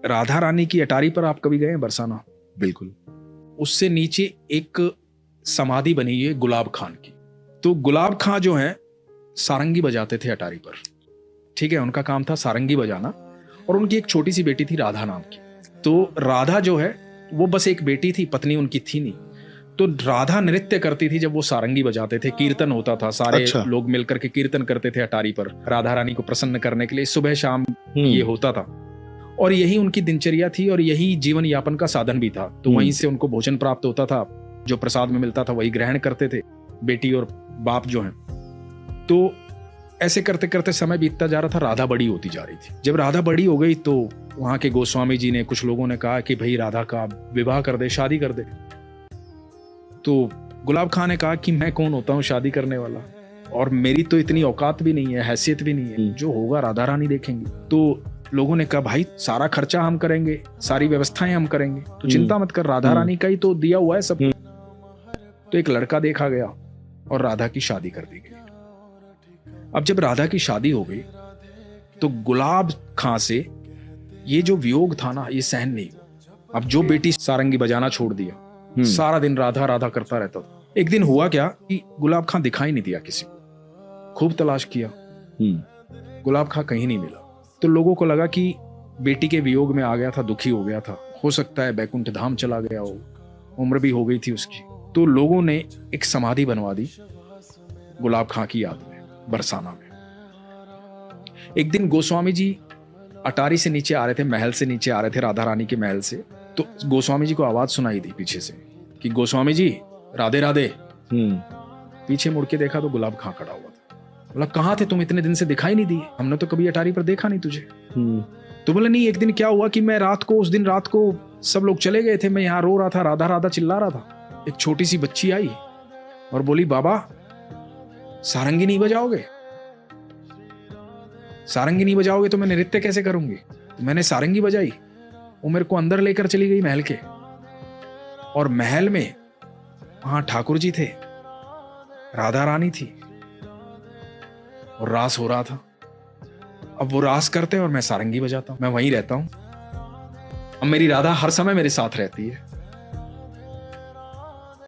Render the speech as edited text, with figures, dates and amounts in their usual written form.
राधा रानी की अटारी पर आप कभी गए हैं बरसाना? बिल्कुल। उससे नीचे एक समाधि बनी है गुलाब खान की। तो गुलाब खां जो है सारंगी बजाते थे अटारी पर, ठीक है, उनका काम था सारंगी बजाना। और उनकी एक छोटी सी बेटी थी राधा नाम की। तो राधा जो है वो बस एक बेटी थी, पत्नी उनकी थी नहीं। तो राधा नृत्य करती थी जब वो सारंगी बजाते थे, कीर्तन होता था, सारे लोग मिलकर के कीर्तन करते थे अटारी पर राधा रानी को प्रसन्न करने के लिए, सुबह शाम ये होता था। और यही उनकी दिनचर्या थी और यही जीवन यापन का साधन भी था। तो वहीं से उनको भोजन प्राप्त होता था, जो प्रसाद में मिलता था वही ग्रहण करते थे बेटी और बाप जो हैं। तो ऐसे करते करते समय बीतता जा रहा था, राधा बड़ी होती जा रही थी। जब राधा बड़ी हो गई तो वहां के गोस्वामी जी ने, कुछ लोगों ने कहा कि भाई राधा का विवाह कर दे, शादी कर दे। तो गुलाब खां ने कहा कि मैं कौन होता हूँ शादी करने वाला, और मेरी तो इतनी औकात भी नहीं है, हैसियत भी नहीं है, जो होगा राधा रानी देखेंगे। तो लोगों ने कहा भाई सारा खर्चा हम करेंगे, सारी व्यवस्थाएं हम करेंगे, तो चिंता मत कर, राधा रानी का ही तो दिया हुआ है सब। तो एक लड़का देखा गया और राधा की शादी कर दी गई। अब जब राधा की शादी हो गई तो गुलाब खां से ये जो वियोग था ना, ये सहन नहीं हुआ। अब जो बेटी सारंगी बजाना छोड़ दिया, सारा दिन राधा राधा करता रहता था। एक दिन हुआ क्या कि गुलाब खां दिखाई नहीं दिया किसी को। खूब तलाश किया, गुलाब खां कहीं नहीं मिला। तो लोगों को लगा कि बेटी के वियोग में आ गया था, दुखी हो गया था, हो सकता है बैकुंठ धाम चला गया हो, उम्र भी हो गई थी उसकी। तो लोगों ने एक समाधि बनवा दी गुलाब खां की याद में बरसाना में। एक दिन गोस्वामी जी अटारी से नीचे आ रहे थे, महल से नीचे आ रहे थे, राधा रानी के महल से। तो गोस्वामी जी को आवाज सुनाई दी पीछे से कि गोस्वामी जी राधे राधे। पीछे मुड़ के देखा तो गुलाब खां खड़ा हुआ था। बोला कहाँ थे तुम, इतने दिन से दिखाई नहीं दिए, हमने तो कभी अटारी पर देखा नहीं तुझे। तो बोले नहीं, एक दिन क्या हुआ कि मैं रात को, उस दिन रात को सब लोग चले गए थे, मैं यहाँ रो रहा था, राधा राधा चिल्ला रहा था। एक छोटी सी बच्ची आई और बोली बाबा सारंगी नहीं बजाओगे, सारंगी नहीं बजाओगे तो मैं नृत्य कैसे करूंगी। तो मैंने सारंगी बजाई, वो मेरे को अंदर लेकर चली गई महल के। और महल में वहां ठाकुर जी थे, राधा रानी थी और रास हो रहा था। अब वो रास करते हैं और मैं सारंगी बजाता हूं, मैं वहीं रहता हूं। अब मेरी राधा हर समय मेरे साथ रहती है।